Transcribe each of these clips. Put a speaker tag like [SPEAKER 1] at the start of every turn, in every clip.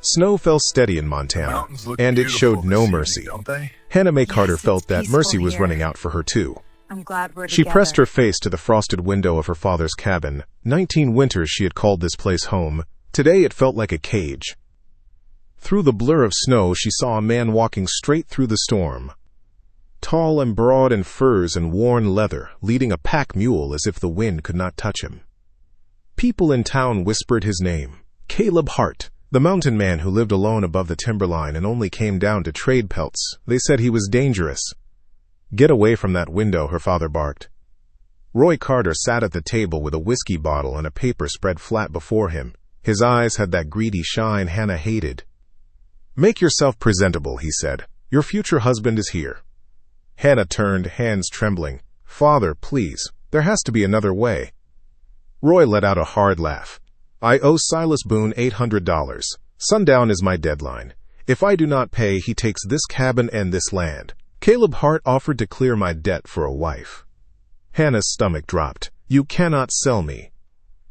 [SPEAKER 1] Snow fell steady in Montana, and it showed no mercy. Hannah Mae Carter felt that mercy was running out for her too.
[SPEAKER 2] I'm glad we're
[SPEAKER 1] She
[SPEAKER 2] together.
[SPEAKER 1] pressed her face to the frosted window of her father's cabin. 19 winters she had called this place home. Today it felt like a cage. Through the blur of snow, she saw a man walking straight through the storm. Tall and broad in furs and worn leather, leading a pack mule as if the wind could not touch him. People in town whispered his name, Caleb Hart, the mountain man who lived alone above the timberline and only came down to trade pelts. They said he was dangerous. "Get away from that window," her father barked. Roy Carter sat at the table with a whiskey bottle and a paper spread flat before him. His eyes had that greedy shine Hannah hated. "Make yourself presentable," he said. "Your future husband is here." Hannah turned, hands trembling. "Father, please, there has to be another way." Roy let out a hard laugh. "I owe Silas Boone $800. Sundown is my deadline. If I do not pay, he takes this cabin and this land. Caleb Hart offered to clear my debt for a wife." Hannah's stomach dropped. "You cannot sell me."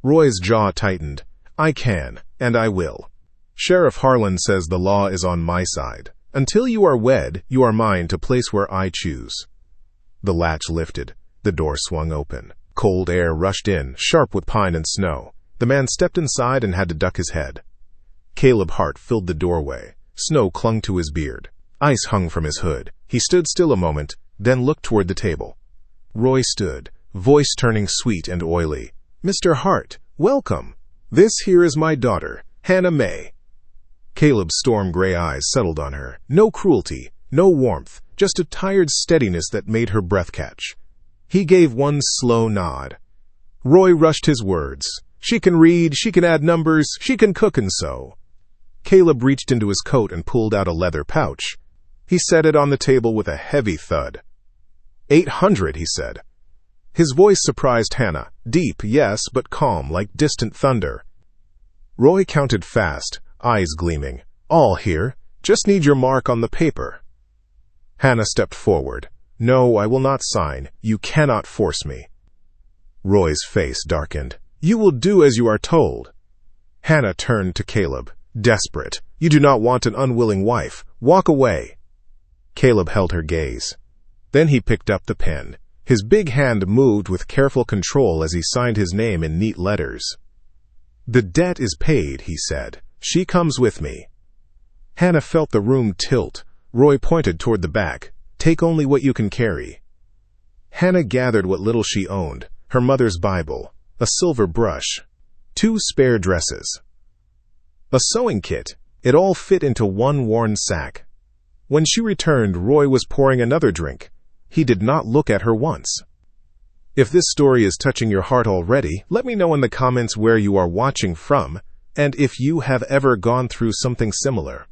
[SPEAKER 1] Roy's jaw tightened. "I can, and I will. Sheriff Harlan says the law is on my side. Until you are wed, you are mine to place where I choose." The latch lifted. The door swung open. Cold air rushed in, sharp with pine and snow. The man stepped inside and had to duck his head. Caleb Hart filled the doorway. Snow clung to his beard. Ice hung from his hood. He stood still a moment, then looked toward the table. Roy stood, voice turning sweet and oily. "Mr. Hart, welcome. This here is my daughter, Hannah Mae." Caleb's storm-gray eyes settled on her. No cruelty, no warmth, just a tired steadiness that made her breath catch. He gave one slow nod. Roy rushed his words. "She can read, she can add numbers, she can cook and sew." Caleb reached into his coat and pulled out a leather pouch. He set it on the table with a heavy thud. "800, he said. His voice surprised Hannah. Deep, yes, but calm, like distant thunder. Roy counted fast, eyes gleaming. "All here. Just need your mark on the paper." Hannah stepped forward. "No, I will not sign. You cannot force me." Roy's face darkened. "You will do as you are told." Hannah turned to Caleb, desperate. "You do not want an unwilling wife. Walk away." Caleb held her gaze. Then he picked up the pen. His big hand moved with careful control as he signed his name in neat letters. "The debt is paid," he said. "She comes with me." Hannah felt the room tilt. Roy pointed toward the back. "Take only what you can carry." Hannah gathered what little she owned, her mother's Bible, a silver brush, 2 spare dresses, a sewing kit. It all fit into one worn sack. When she returned, Roy was pouring another drink. He did not look at her once. If this story is touching your heart already, let me know in the comments where you are watching from, and if you have ever gone through something similar.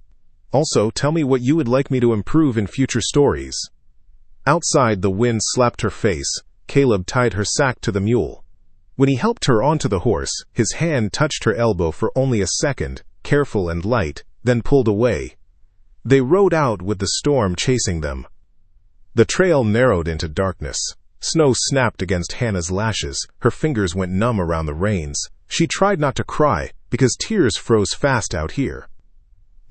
[SPEAKER 1] Also, tell me what you would like me to improve in future stories. Outside, the wind slapped her face. Caleb tied her sack to the mule. When he helped her onto the horse, his hand touched her elbow for only a second, careful and light, then pulled away. They rode out with the storm chasing them. The trail narrowed into darkness. Snow snapped against Hannah's lashes. Her fingers went numb around the reins. She tried not to cry, because tears froze fast out here.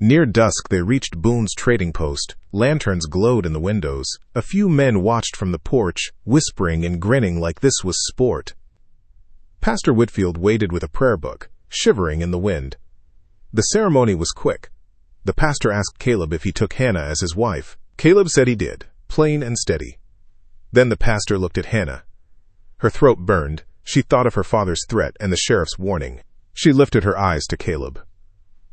[SPEAKER 1] Near dusk, they reached Boone's trading post. Lanterns glowed in the windows. A few men watched from the porch, whispering and grinning like this was sport. Pastor Whitfield waited with a prayer book, shivering in the wind. The ceremony was quick. The pastor asked Caleb if he took Hannah as his wife. Caleb said he did, plain and steady. Then the pastor looked at Hannah. Her throat burned. She thought of her father's threat and the sheriff's warning. She lifted her eyes to Caleb.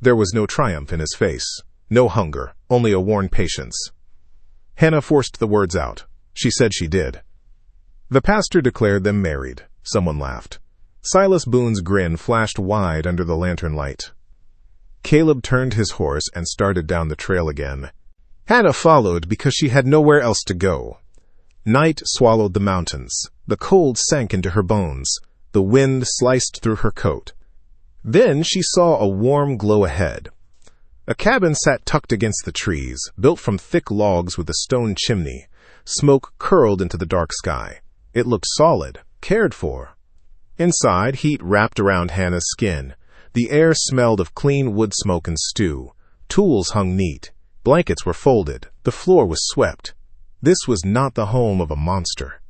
[SPEAKER 1] There was no triumph in his face, no hunger, only a worn patience. Hannah forced the words out. She said she did. The pastor declared them married. Someone laughed. Silas Boone's grin flashed wide under the lantern light. Caleb turned his horse and started down the trail again. Hannah followed because she had nowhere else to go. Night swallowed the mountains. The cold sank into her bones. The wind sliced through her coat. Then she saw a warm glow ahead. A cabin sat tucked against the trees, built from thick logs with a stone chimney. Smoke curled into the dark sky. It looked solid, cared for. Inside, heat wrapped around Hannah's skin. The air smelled of clean wood smoke and stew. Tools hung neat. Blankets were folded. The floor was swept. This was not the home of a monster.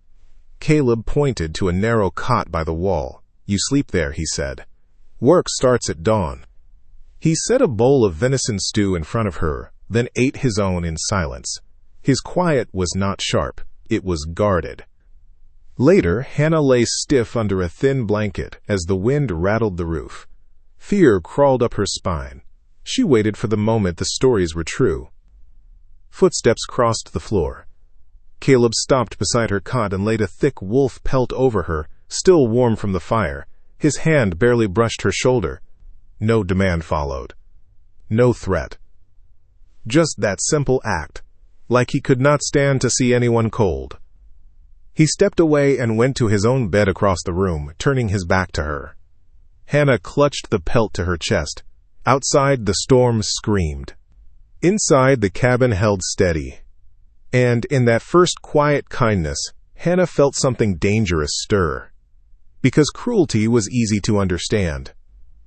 [SPEAKER 1] Caleb pointed to a narrow cot by the wall. "You sleep there," he said. "Work starts at dawn." He set a bowl of venison stew in front of her, then ate his own in silence. His quiet was not sharp. It was guarded. Later, Hannah lay stiff under a thin blanket as the wind rattled the roof. Fear crawled up her spine. She waited for the moment the stories were true. Footsteps crossed the floor. Caleb stopped beside her cot and laid a thick wolf pelt over her, still warm from the fire. His hand barely brushed her shoulder. No demand followed. No threat. Just that simple act, like he could not stand to see anyone cold. He stepped away and went to his own bed across the room, turning his back to her. Hannah clutched the pelt to her chest. Outside, the storm screamed. Inside, the cabin held steady. And in that first quiet kindness, Hannah felt something dangerous stir. Because cruelty was easy to understand.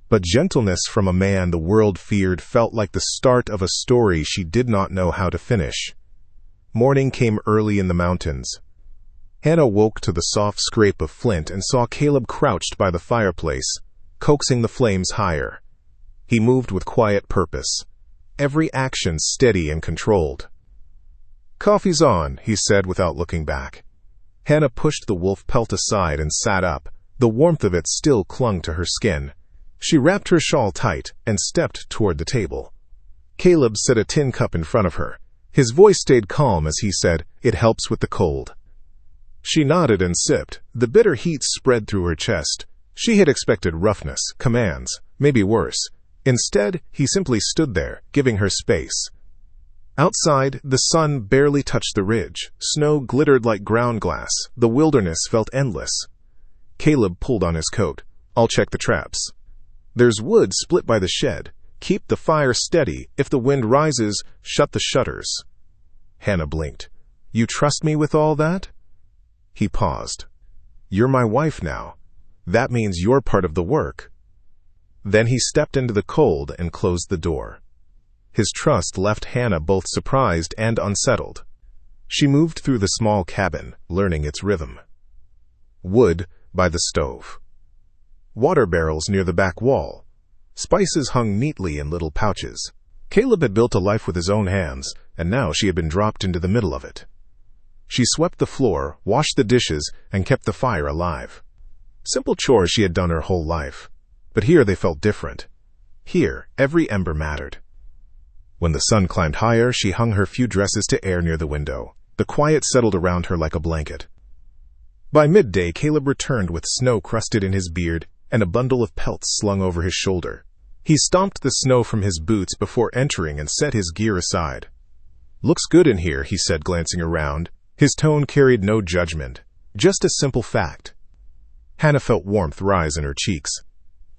[SPEAKER 1] But gentleness from a man the world feared felt like the start of a story she did not know how to finish. Morning came early in the mountains. Hannah woke to the soft scrape of flint and saw Caleb crouched by the fireplace, coaxing the flames higher. He moved with quiet purpose, every action steady and controlled. "Coffee's on," he said without looking back. Hannah pushed the wolf pelt aside and sat up. The warmth of it still clung to her skin. She wrapped her shawl tight and stepped toward the table. Caleb set a tin cup in front of her. His voice stayed calm as he said, "It helps with the cold." She nodded and sipped. The bitter heat spread through her chest. She had expected roughness, commands, maybe worse. Instead, he simply stood there, giving her space. Outside, the sun barely touched the ridge. Snow glittered like ground glass. The wilderness felt endless. Caleb pulled on his coat. "I'll check the traps. There's wood split by the shed. Keep the fire steady. If the wind rises, shut the shutters." Hannah blinked. "You trust me with all that?" He paused. "You're my wife now. That means you're part of the work." Then he stepped into the cold and closed the door. His trust left Hannah both surprised and unsettled. She moved through the small cabin, learning its rhythm. Wood by the stove. Water barrels near the back wall. Spices hung neatly in little pouches. Caleb had built a life with his own hands, and now she had been dropped into the middle of it. She swept the floor, washed the dishes, and kept the fire alive. Simple chores she had done her whole life. But here they felt different. Here, every ember mattered. When the sun climbed higher, she hung her few dresses to air near the window. The quiet settled around her like a blanket. By midday, Caleb returned with snow crusted in his beard and a bundle of pelts slung over his shoulder. He stomped the snow from his boots before entering and set his gear aside. "Looks good in here," he said, glancing around. His tone carried no judgment, just a simple fact. Hannah felt warmth rise in her cheeks.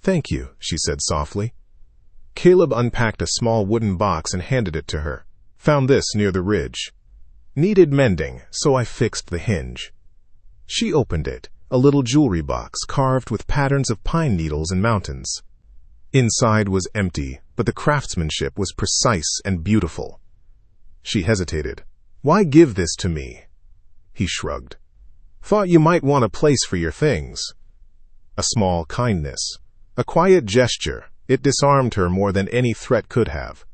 [SPEAKER 1] "Thank you," she said softly. Caleb unpacked a small wooden box and handed it to her. "Found this near the ridge. Needed mending, so I fixed the hinge." She opened it, a little jewelry box carved with patterns of pine needles and mountains. Inside was empty, but the craftsmanship was precise and beautiful. She hesitated. "Why give this to me?" He shrugged. "Thought you might want a place for your things." A small kindness. A quiet gesture. It disarmed her more than any threat could have.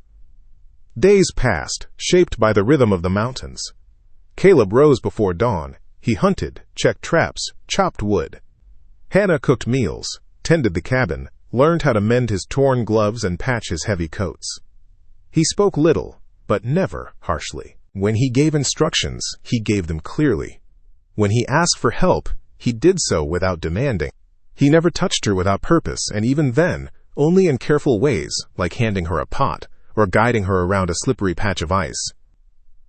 [SPEAKER 1] Days passed, shaped by the rhythm of the mountains. Caleb rose before dawn. He hunted, checked traps, chopped wood. Hannah cooked meals, tended the cabin, learned how to mend his torn gloves and patch his heavy coats. He spoke little, but never harshly. When he gave instructions, he gave them clearly. When he asked for help, he did so without demanding. He never touched her without purpose, and even then, only in careful ways, like handing her a pot or guiding her around a slippery patch of ice.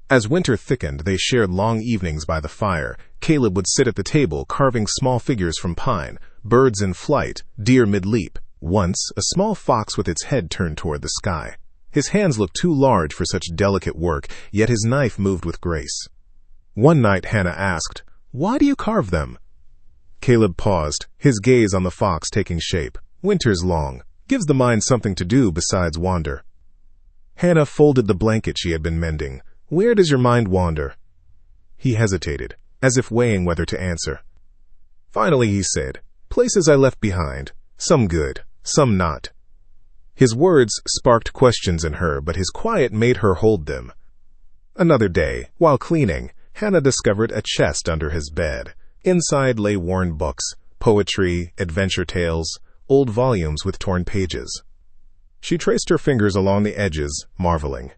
[SPEAKER 1] As winter thickened, they shared long evenings by the fire. Caleb would sit at the table, carving small figures from pine, birds in flight, deer mid-leap. Once, a small fox with its head turned toward the sky. His hands looked too large for such delicate work, yet his knife moved with grace. One night Hannah asked, "Why do you carve them?" Caleb paused, his gaze on the fox taking shape. "Winter's long. Gives the mind something to do besides wander. Hannah folded the blanket she had been mending. Where does your mind wander? He hesitated, as if weighing whether to answer. Finally he said, places I left behind, some good, some not. His words sparked questions in her, but his quiet made her hold them. Another day, while cleaning, Hannah discovered a chest under his bed. Inside lay worn books, poetry, adventure tales, old volumes with torn pages. She traced her fingers along the edges, marveling.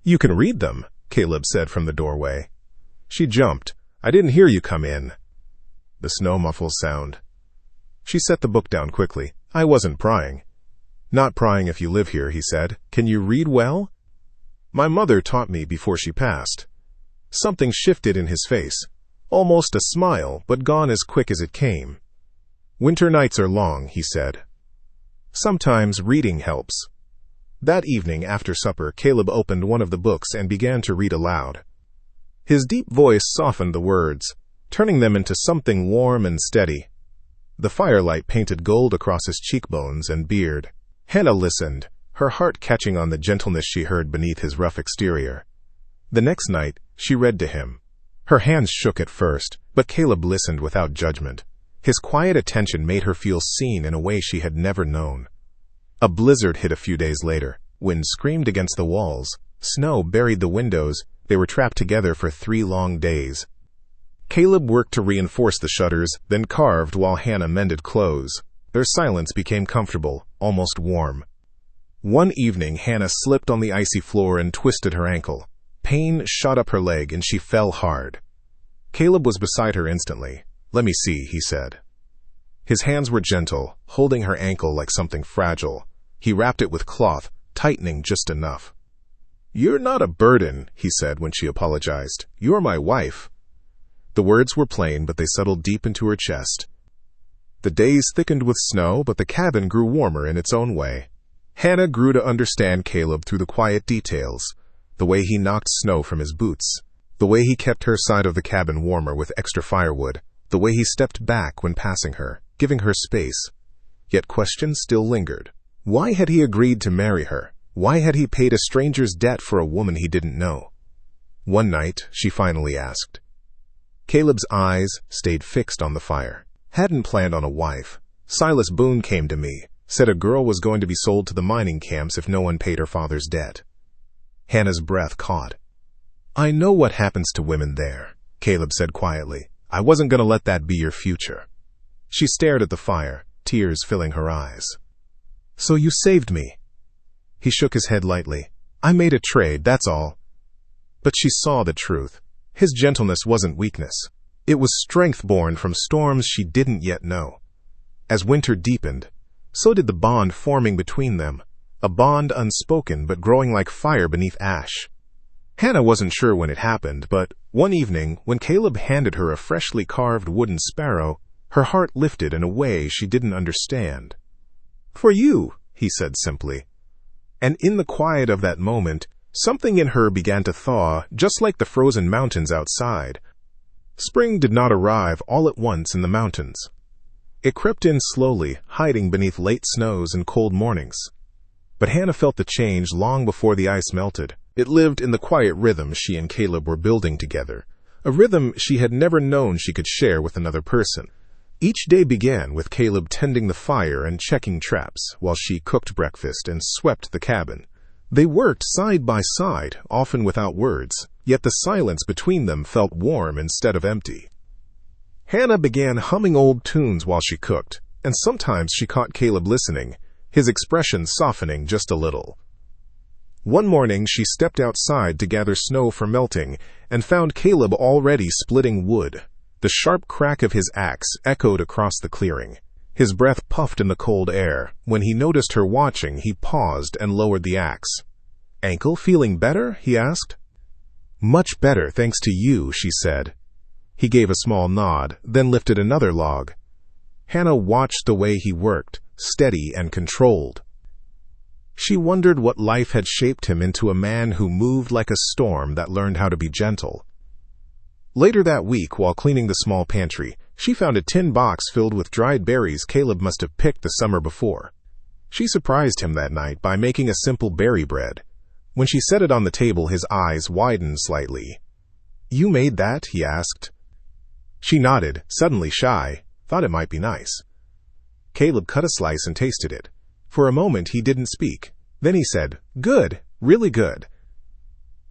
[SPEAKER 1] You can read them, Caleb said from the doorway. She jumped. I didn't hear you come in. The snow muffles sound. She set the book down quickly. I wasn't prying. Not prying if you live here, he said. Can you read well? My mother taught me before she passed. Something shifted in his face. Almost a smile, but gone as quick as it came. Winter nights are long, he said. Sometimes reading helps. That evening, after supper, Caleb opened one of the books and began to read aloud. His deep voice softened the words, turning them into something warm and steady. The firelight painted gold across his cheekbones and beard. Hannah listened, her heart catching on the gentleness she heard beneath his rough exterior. The next night, she read to him. Her hands shook at first, but Caleb listened without judgment. His quiet attention made her feel seen in a way she had never known. A blizzard hit a few days later. Wind screamed against the walls. Snow buried the windows. They were trapped together for 3 long days. Caleb worked to reinforce the shutters, then carved while Hannah mended clothes. Their silence became comfortable, almost warm. One evening, Hannah slipped on the icy floor and twisted her ankle. Pain shot up her leg and she fell hard. Caleb was beside her instantly. Let me see, he said. His hands were gentle, holding her ankle like something fragile. He wrapped it with cloth, tightening just enough. You're not a burden, he said when she apologized. You're my wife. The words were plain, but they settled deep into her chest. The days thickened with snow, but the cabin grew warmer in its own way. Hannah grew to understand Caleb through the quiet details, the way he knocked snow from his boots, the way he kept her side of the cabin warmer with extra firewood, the way he stepped back when passing her, giving her space. Yet questions still lingered. Why had he agreed to marry her? Why had he paid a stranger's debt for a woman he didn't know? One night, she finally asked. Caleb's eyes stayed fixed on the fire. Hadn't planned on a wife. Silas Boone came to me, said a girl was going to be sold to the mining camps if no one paid her father's debt. Hannah's breath caught. I know what happens to women there, Caleb said quietly. I wasn't going to let that be your future. She stared at the fire, tears filling her eyes. So you saved me. He shook his head lightly. I made a trade, that's all. But she saw the truth. His gentleness wasn't weakness. It was strength born from storms she didn't yet know. As winter deepened, so did the bond forming between them, a bond unspoken but growing like fire beneath ash. Hannah wasn't sure when it happened, but one evening, when Caleb handed her a freshly carved wooden sparrow, her heart lifted in a way she didn't understand. For you, he said simply. And in the quiet of that moment, something in her began to thaw, just like the frozen mountains outside. Spring did not arrive all at once in the mountains. It crept in slowly, hiding beneath late snows and cold mornings. But Hannah felt the change long before the ice melted. It lived in the quiet rhythm she and Caleb were building together, a rhythm she had never known she could share with another person. Each day began with Caleb tending the fire and checking traps, while she cooked breakfast and swept the cabin. They worked side by side, often without words, yet the silence between them felt warm instead of empty. Hannah began humming old tunes while she cooked, and sometimes she caught Caleb listening, his expression softening just a little. One morning she stepped outside to gather snow for melting and found Caleb already splitting wood. The sharp crack of his axe echoed across the clearing. His breath puffed in the cold air. When he noticed her watching, he paused and lowered the axe. Ankle feeling better? He asked. Much better, thanks to you, she said. He gave a small nod, then lifted another log. Hannah watched the way he worked, steady and controlled. She wondered what life had shaped him into, a man who moved like a storm that learned how to be gentle. Later that week, while cleaning the small pantry, she found a tin box filled with dried berries Caleb must have picked the summer before. She surprised him that night by making a simple berry bread. When she set it on the table, his eyes widened slightly. "You made that?" he asked. She nodded, suddenly shy, thought it might be nice. Caleb cut a slice and tasted it. For a moment he didn't speak. Then he said, "Good, really good."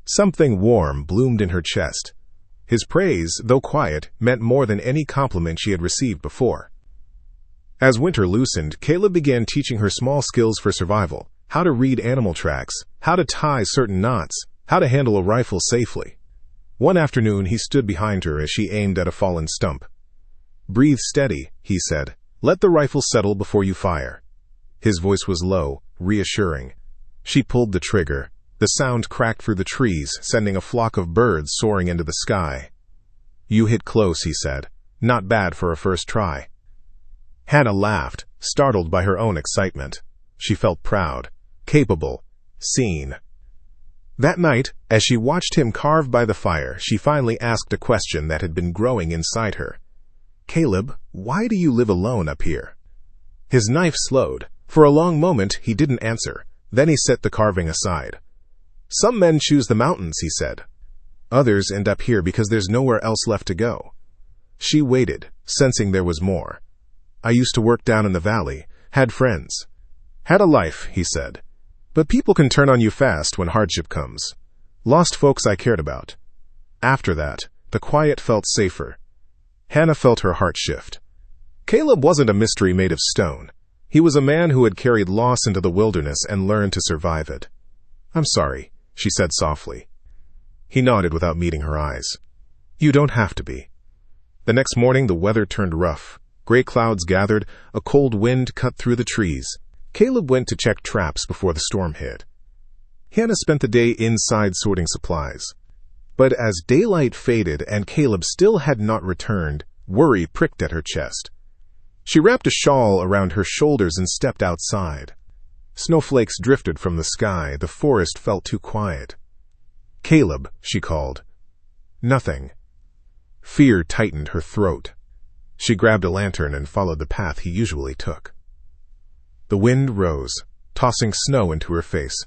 [SPEAKER 1] Something warm bloomed in her chest. His praise, though quiet, meant more than any compliment she had received before. As winter loosened, Caleb began teaching her small skills for survival: how to read animal tracks, how to tie certain knots, how to handle a rifle safely. One afternoon he stood behind her as she aimed at a fallen stump. "Breathe steady," he said. "Let the rifle settle before you fire." His voice was low, reassuring. She pulled the trigger. The sound cracked through the trees, sending a flock of birds soaring into the sky. "You hit close," he said. "Not bad for a first try." Hannah laughed, startled by her own excitement. She felt proud, capable, seen. That night, as she watched him carve by the fire, she finally asked a question that had been growing inside her. "Caleb, why do you live alone up here?" His knife slowed. For a long moment, he didn't answer. Then he set the carving aside. "Some men choose the mountains," he said. "Others end up here because there's nowhere else left to go." She waited, sensing there was more. "I used to work down in the valley, had friends. Had a life," he said. "But people can turn on you fast when hardship comes. Lost folks I cared about." After that, the quiet felt safer. Hannah felt her heart shift. Caleb wasn't a mystery made of stone. He was a man who had carried loss into the wilderness and learned to survive it. "I'm sorry," she said softly. He nodded without meeting her eyes. "You don't have to be." The next morning the weather turned rough. Gray clouds gathered, a cold wind cut through the trees. Caleb went to check traps before the storm hit. Hannah spent the day inside sorting supplies. But as daylight faded and Caleb still had not returned, worry pricked at her chest. She wrapped a shawl around her shoulders and stepped outside. Snowflakes drifted from the sky. The forest felt too quiet. "Caleb," she called. Nothing. Fear tightened her throat. She grabbed a lantern and followed the path he usually took. The wind rose, tossing snow into her face.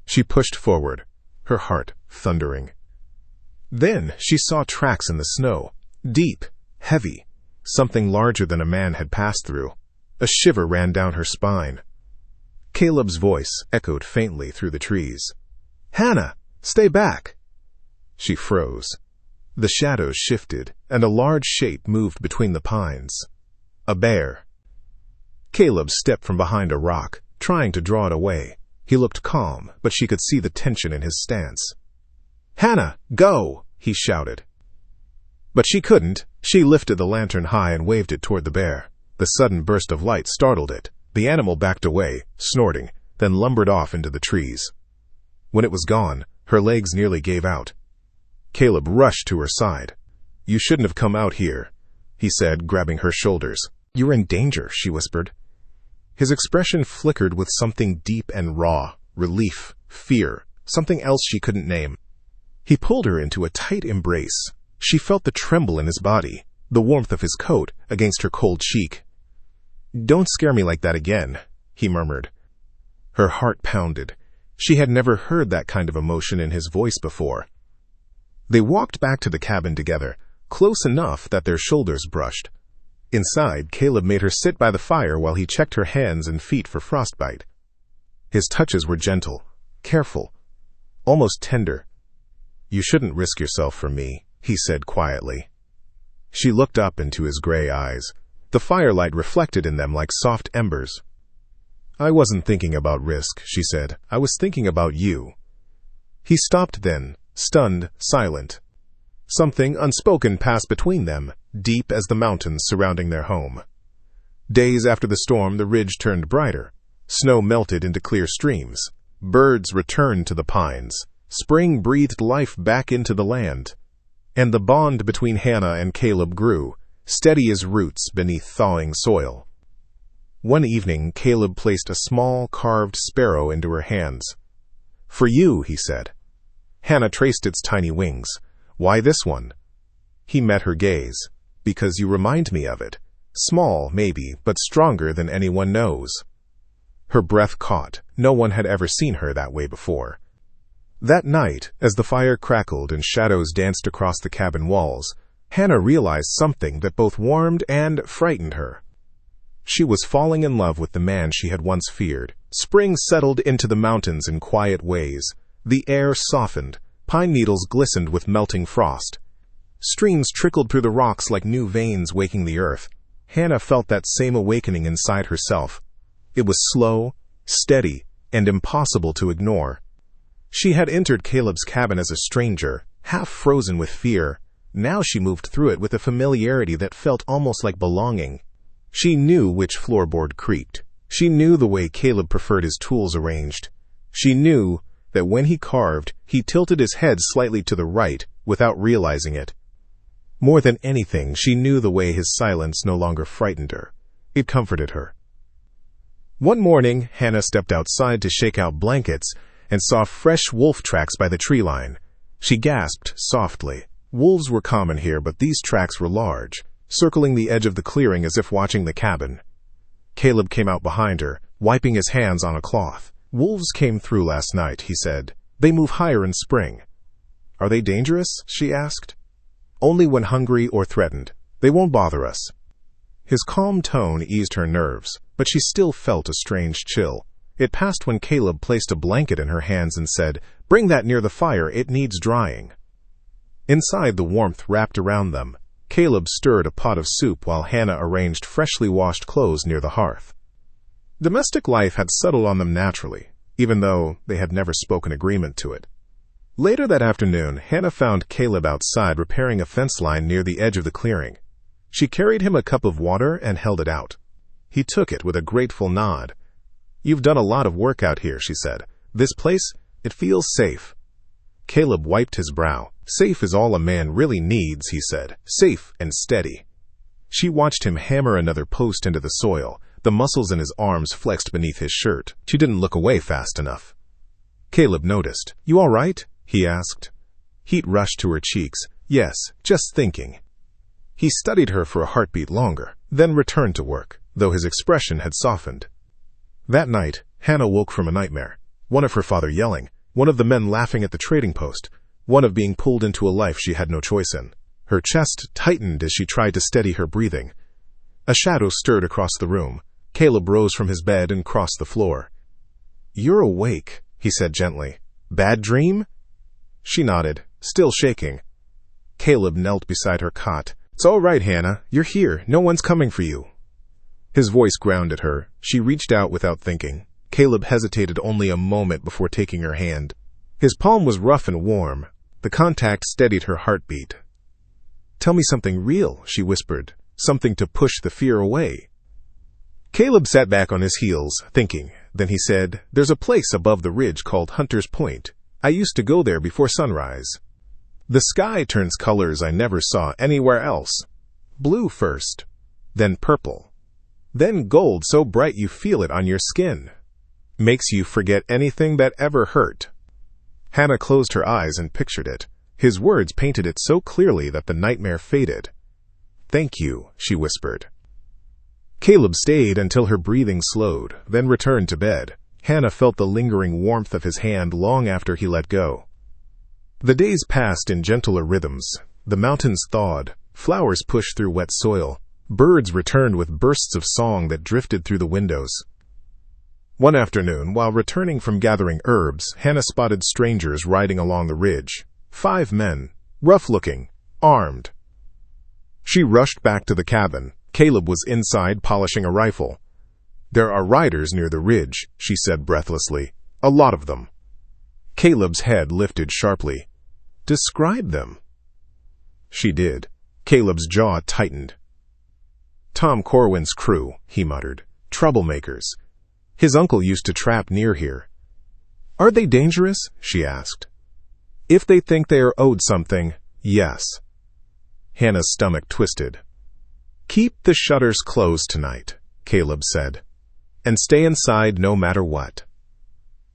[SPEAKER 1] She pushed forward, her heart thundering. Then she saw tracks in the snow, deep, heavy. Something larger than a man had passed through. A shiver ran down her spine. Caleb's voice echoed faintly through the trees. "Hannah, stay back!" She froze. The shadows shifted, and a large shape moved between the pines. A bear. Caleb stepped from behind a rock, trying to draw it away. He looked calm, but she could see the tension in his stance. "Hannah, go!" he shouted. But she couldn't. She lifted the lantern high and waved it toward the bear. The sudden burst of light startled it. The animal backed away, snorting, then lumbered off into the trees. When it was gone, her legs nearly gave out. Caleb rushed to her side. "You shouldn't have come out here," he said, grabbing her shoulders. "You're in danger," she whispered. His expression flickered with something deep and raw, relief, fear, something else she couldn't name. He pulled her into a tight embrace. She felt the tremble in his body, the warmth of his coat against her cold cheek. "Don't scare me like that again," he murmured. Her heart pounded. She had never heard that kind of emotion in his voice before. They walked back to the cabin together, close enough that their shoulders brushed. Inside, Caleb made her sit by the fire while he checked her hands and feet for frostbite. His touches were gentle, careful, almost tender. "You shouldn't risk yourself for me," he said quietly. She looked up into his gray eyes. The firelight reflected in them like soft embers. "I wasn't thinking about risk," she said. "I was thinking about you." He stopped then, stunned, silent. Something unspoken passed between them, deep as the mountains surrounding their home. Days after the storm, the ridge turned brighter. Snow melted into clear streams. Birds returned to the pines. Spring breathed life back into the land. And the bond between Hannah and Caleb grew, steady as roots beneath thawing soil. One evening, Caleb placed a small, carved sparrow into her hands. "For you," he said. Hannah traced its tiny wings. "Why this one?" He met her gaze. "Because you remind me of it. Small, maybe, but stronger than anyone knows." Her breath caught. No one had ever seen her that way before. That night, as the fire crackled and shadows danced across the cabin walls, Hannah realized something that both warmed and frightened her. She was falling in love with the man she had once feared. Spring settled into the mountains in quiet ways. The air softened. Pine needles glistened with melting frost. Streams trickled through the rocks like new veins waking the earth. Hannah felt that same awakening inside herself. It was slow, steady, and impossible to ignore. She had entered Caleb's cabin as a stranger, half frozen with fear. Now she moved through it with a familiarity that felt almost like belonging. She knew which floorboard creaked. She knew the way Caleb preferred his tools arranged. She knew that when he carved, he tilted his head slightly to the right without realizing it. More than anything, she knew the way his silence no longer frightened her. It comforted her. One morning, Hannah stepped outside to shake out blankets and saw fresh wolf tracks by the tree line. She gasped softly. Wolves were common here, but these tracks were large, circling the edge of the clearing as if watching the cabin. Caleb came out behind her, wiping his hands on a cloth. "Wolves came through last night," he said. "They move higher in spring." "Are they dangerous?" she asked. "Only when hungry or threatened. They won't bother us." His calm tone eased her nerves, but she still felt a strange chill. It passed when Caleb placed a blanket in her hands and said, "Bring that near the fire, it needs drying." Inside, the warmth wrapped around them. Caleb stirred a pot of soup while Hannah arranged freshly washed clothes near the hearth. Domestic life had settled on them naturally, even though they had never spoken agreement to it. Later that afternoon, Hannah found Caleb outside repairing a fence line near the edge of the clearing. She carried him a cup of water and held it out. He took it with a grateful nod. "You've done a lot of work out here," she said. "This place, it feels safe." Caleb wiped his brow. "Safe is all a man really needs," he said. "Safe and steady." She watched him hammer another post into the soil. The muscles in his arms flexed beneath his shirt. She didn't look away fast enough. Caleb noticed. "You all right?" he asked. Heat rushed to her cheeks. "Yes, just thinking." He studied her for a heartbeat longer, then returned to work, though his expression had softened. That night, Hannah woke from a nightmare. One of her father yelling, one of the men laughing at the trading post, one of being pulled into a life she had no choice in. Her chest tightened as she tried to steady her breathing. A shadow stirred across the room. Caleb rose from his bed and crossed the floor. "You're awake," he said gently. "Bad dream?" She nodded, still shaking. Caleb knelt beside her cot. "It's all right, Hannah. You're here. No one's coming for you." His voice grounded her. She reached out without thinking. Caleb hesitated only a moment before taking her hand. His palm was rough and warm. The contact steadied her heartbeat. "Tell me something real," she whispered. "Something to push the fear away." Caleb sat back on his heels, thinking. Then he said, "There's a place above the ridge called Hunter's Point. I used to go there before sunrise. The sky turns colors I never saw anywhere else. Blue first, then purple, then gold so bright you feel it on your skin. Makes you forget anything that ever hurt." Hannah closed her eyes and pictured it. His words painted it so clearly that the nightmare faded. "Thank you," she whispered. Caleb stayed until her breathing slowed, then returned to bed. Hannah felt the lingering warmth of his hand long after he let go. The days passed in gentler rhythms. The mountains thawed. Flowers pushed through wet soil. Birds returned with bursts of song that drifted through the windows. One afternoon, while returning from gathering herbs, Hannah spotted strangers riding along the ridge. 5 men, rough-looking, armed. She rushed back to the cabin. Caleb was inside polishing a rifle. "There are riders near the ridge," she said breathlessly. "A lot of them." Caleb's head lifted sharply. "Describe them." She did. Caleb's jaw tightened. "Tom Corwin's crew," he muttered. "Troublemakers. His uncle used to trap near here." "Are they dangerous?" she asked. "If they think they are owed something, yes." Hannah's stomach twisted. "Keep the shutters closed tonight," Caleb said, "and stay inside no matter what."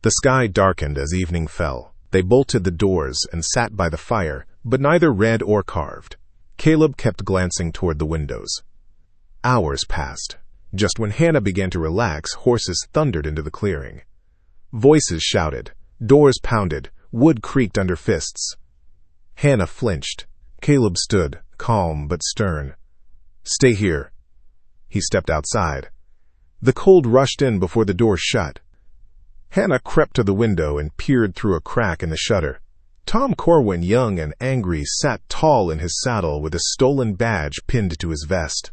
[SPEAKER 1] The sky darkened as evening fell. They bolted the doors and sat by the fire, but neither read or carved. Caleb kept glancing toward the windows. Hours passed. Just when Hannah began to relax, horses thundered into the clearing. Voices shouted, doors pounded, wood creaked under fists. Hannah flinched. Caleb stood, calm but stern. "Stay here." He stepped outside. The cold rushed in before the door shut. Hannah crept to the window and peered through a crack in the shutter. Tom Corwin, young and angry, sat tall in his saddle with a stolen badge pinned to his vest.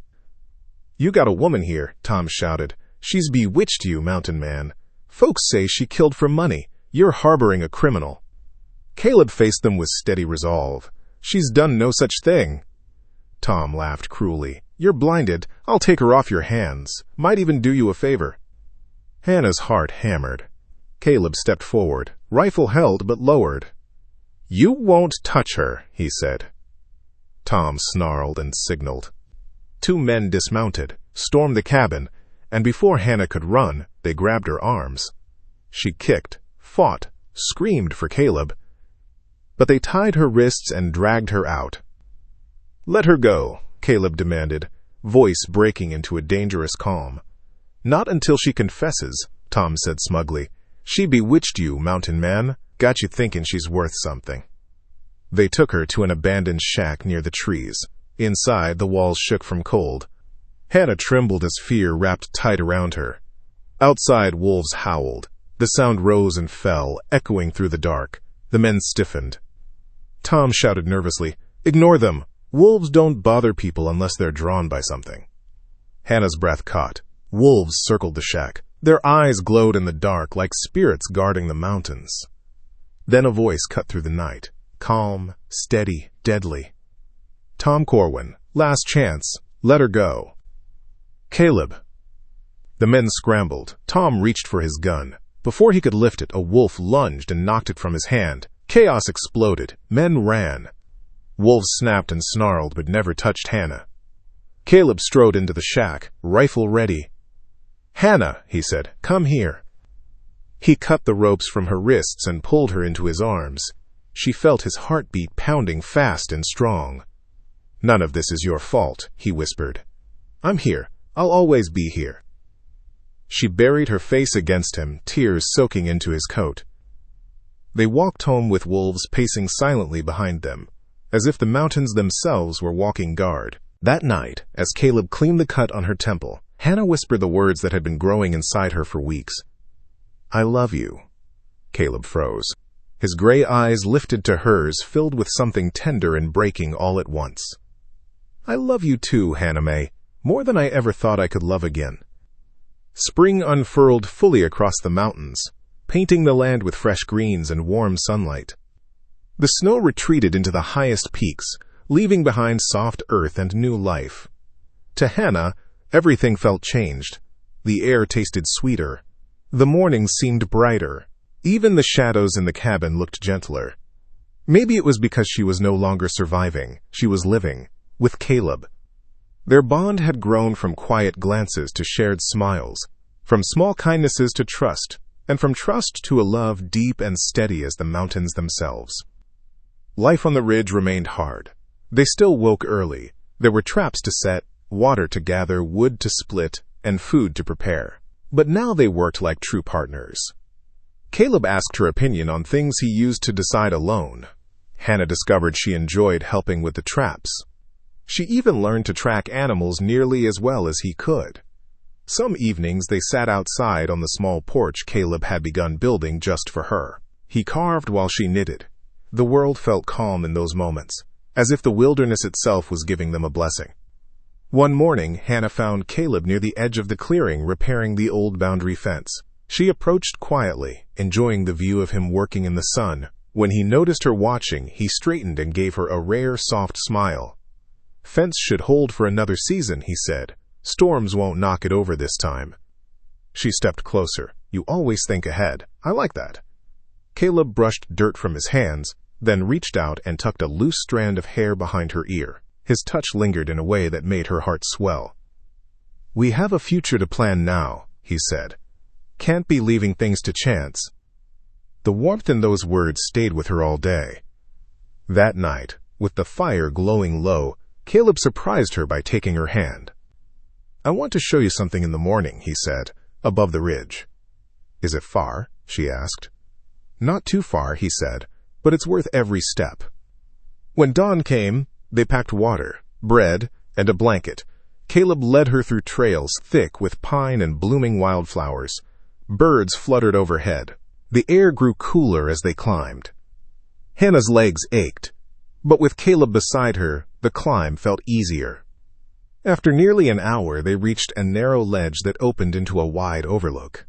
[SPEAKER 1] "You got a woman here," Tom shouted. "She's bewitched you, mountain man. Folks say she killed for money. You're harboring a criminal." Caleb faced them with steady resolve. "She's done no such thing." Tom laughed cruelly. "You're blinded. I'll take her off your hands. Might even do you a favor." Hannah's heart hammered. Caleb stepped forward, rifle held but lowered. "You won't touch her," he said. Tom snarled and signaled. Two men dismounted, stormed the cabin, and before Hannah could run, they grabbed her arms. She kicked, fought, screamed for Caleb, but they tied her wrists and dragged her out. "Let her go," Caleb demanded, voice breaking into a dangerous calm. "Not until she confesses," Tom said smugly. "She bewitched you, mountain man. Got you thinking she's worth something." They took her to an abandoned shack near the trees. Inside, the walls shook from cold. Hannah trembled as fear wrapped tight around her. Outside, wolves howled. The sound rose and fell, echoing through the dark. The men stiffened. Tom shouted nervously, "Ignore them. Wolves don't bother people unless they're drawn by something." Hannah's breath caught. Wolves circled the shack. Their eyes glowed in the dark like spirits guarding the mountains. Then a voice cut through the night, calm, steady, deadly. "Tom Corwin, last chance. Let her go." "Caleb." The men scrambled. Tom reached for his gun. Before he could lift it, a wolf lunged and knocked it from his hand. Chaos exploded. Men ran. Wolves snapped and snarled but never touched Hannah. Caleb strode into the shack, rifle ready. "Hannah," he said, "come here." He cut the ropes from her wrists and pulled her into his arms. She felt his heartbeat pounding fast and strong. "None of this is your fault," he whispered. "I'm here. I'll always be here." She buried her face against him, tears soaking into his coat. They walked home with wolves pacing silently behind them, as if the mountains themselves were walking guard. That night, as Caleb cleaned the cut on her temple, Hannah whispered the words that had been growing inside her for weeks. "I love you." Caleb froze. His gray eyes lifted to hers, filled with something tender and breaking all at once. "I love you too, Hannah May, more than I ever thought I could love again." Spring unfurled fully across the mountains, painting the land with fresh greens and warm sunlight. The snow retreated into the highest peaks, leaving behind soft earth and new life. To Hannah, everything felt changed. The air tasted sweeter. The mornings seemed brighter. Even the shadows in the cabin looked gentler. Maybe it was because she was no longer surviving. She was living, with Caleb. Their bond had grown from quiet glances to shared smiles, from small kindnesses to trust, and from trust to a love deep and steady as the mountains themselves. Life on the ridge remained hard. They still woke early. There were traps to set, water to gather, wood to split, and food to prepare. But now they worked like true partners. Caleb asked her opinion on things he used to decide alone. Hannah discovered she enjoyed helping with the traps. She even learned to track animals nearly as well as he could. Some evenings they sat outside on the small porch Caleb had begun building just for her. He carved while she knitted. The world felt calm in those moments, as if the wilderness itself was giving them a blessing. One morning, Hannah found Caleb near the edge of the clearing repairing the old boundary fence. She approached quietly, enjoying the view of him working in the sun. When he noticed her watching, he straightened and gave her a rare, soft smile. "Fence should hold for another season," he said. "Storms won't knock it over this time." She stepped closer. "You always think ahead. I like that." Caleb brushed dirt from his hands, then reached out and tucked a loose strand of hair behind her ear. His touch lingered in a way that made her heart swell. "We have a future to plan now," he said. "Can't be leaving things to chance." The warmth in those words stayed with her all day. That night, with the fire glowing low, Caleb surprised her by taking her hand. "I want to show you something in the morning," he said, "above the ridge." "Is it far?" she asked. "Not too far," he said, "but it's worth every step." When dawn came, they packed water, bread, and a blanket. Caleb led her through trails thick with pine and blooming wildflowers. Birds fluttered overhead. The air grew cooler as they climbed. Hannah's legs ached, but with Caleb beside her, the climb felt easier. After nearly an hour, they reached a narrow ledge that opened into a wide overlook.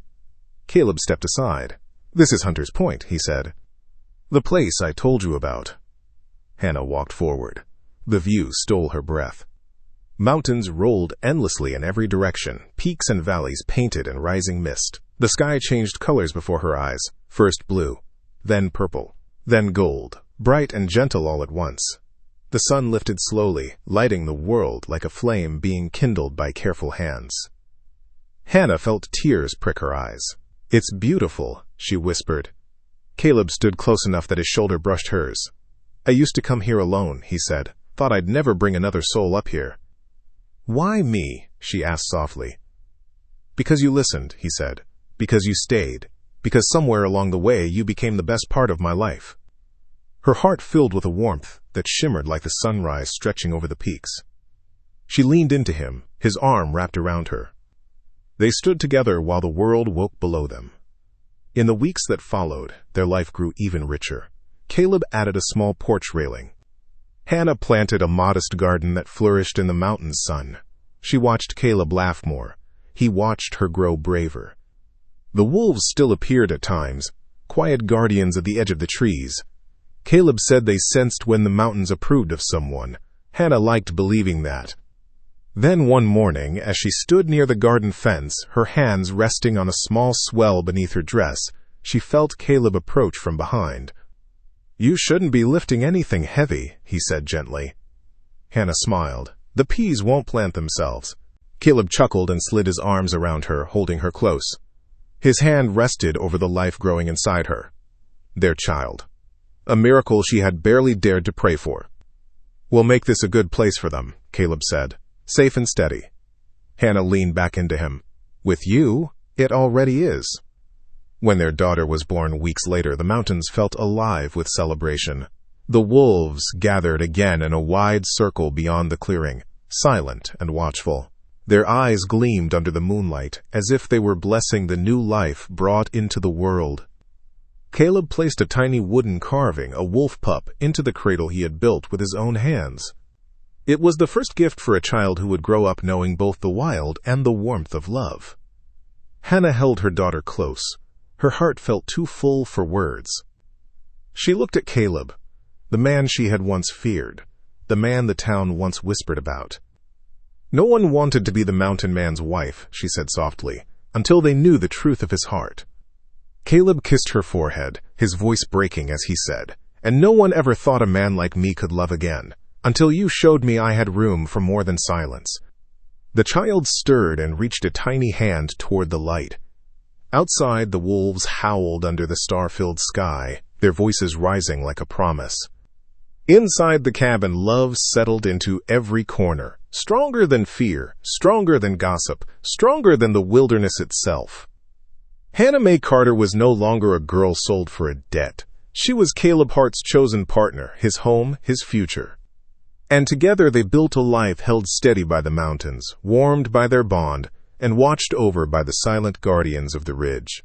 [SPEAKER 1] Caleb stepped aside. "This is Hunter's Point," he said. "The place I told you about." Hannah walked forward. The view stole her breath. Mountains rolled endlessly in every direction, peaks and valleys painted in rising mist. The sky changed colors before her eyes, first blue, then purple, then gold, bright and gentle all at once. The sun lifted slowly, lighting the world like a flame being kindled by careful hands. Hannah felt tears prick her eyes. "It's beautiful," she whispered. Caleb stood close enough that his shoulder brushed hers. "I used to come here alone," he said. "Thought I'd never bring another soul up here." "Why me?" she asked softly. "Because you listened," he said. "Because you stayed. Because somewhere along the way you became the best part of my life." Her heart filled with a warmth that shimmered like the sunrise stretching over the peaks. She leaned into him, his arm wrapped around her. They stood together while the world woke below them. In the weeks that followed, their life grew even richer. Caleb added a small porch railing. Hannah planted a modest garden that flourished in the mountain's sun. She watched Caleb laugh more. He watched her grow braver. The wolves still appeared at times, quiet guardians at the edge of the trees. Caleb said they sensed when the mountains approved of someone. Hannah liked believing that. Then one morning, as she stood near the garden fence, her hands resting on a small swell beneath her dress, she felt Caleb approach from behind. "You shouldn't be lifting anything heavy," he said gently. Hannah smiled. "The peas won't plant themselves." Caleb chuckled and slid his arms around her, holding her close. His hand rested over the life growing inside her. Their child. A miracle she had barely dared to pray for. "We'll make this a good place for them," Caleb said. "Safe and steady." Hannah leaned back into him. "With you, it already is." When their daughter was born weeks later, the mountains felt alive with celebration. The wolves gathered again in a wide circle beyond the clearing, silent and watchful. Their eyes gleamed under the moonlight, as if they were blessing the new life brought into the world. Caleb placed a tiny wooden carving, a wolf pup, into the cradle he had built with his own hands. It was the first gift for a child who would grow up knowing both the wild and the warmth of love. Hannah held her daughter close. Her heart felt too full for words. She looked at Caleb, the man she had once feared, the man the town once whispered about. "No one wanted to be the mountain man's wife," she said softly, "until they knew the truth of his heart." Caleb kissed her forehead, his voice breaking as he said, "And no one ever thought a man like me could love again, until you showed me I had room for more than silence." The child stirred and reached a tiny hand toward the light. Outside, the wolves howled under the star-filled sky, their voices rising like a promise. Inside the cabin, love settled into every corner, stronger than fear, stronger than gossip, stronger than the wilderness itself. Hannah Mae Carter was no longer a girl sold for a debt. She was Caleb Hart's chosen partner, his home, his future. And together they built a life held steady by the mountains, warmed by their bond, and watched over by the silent guardians of the ridge.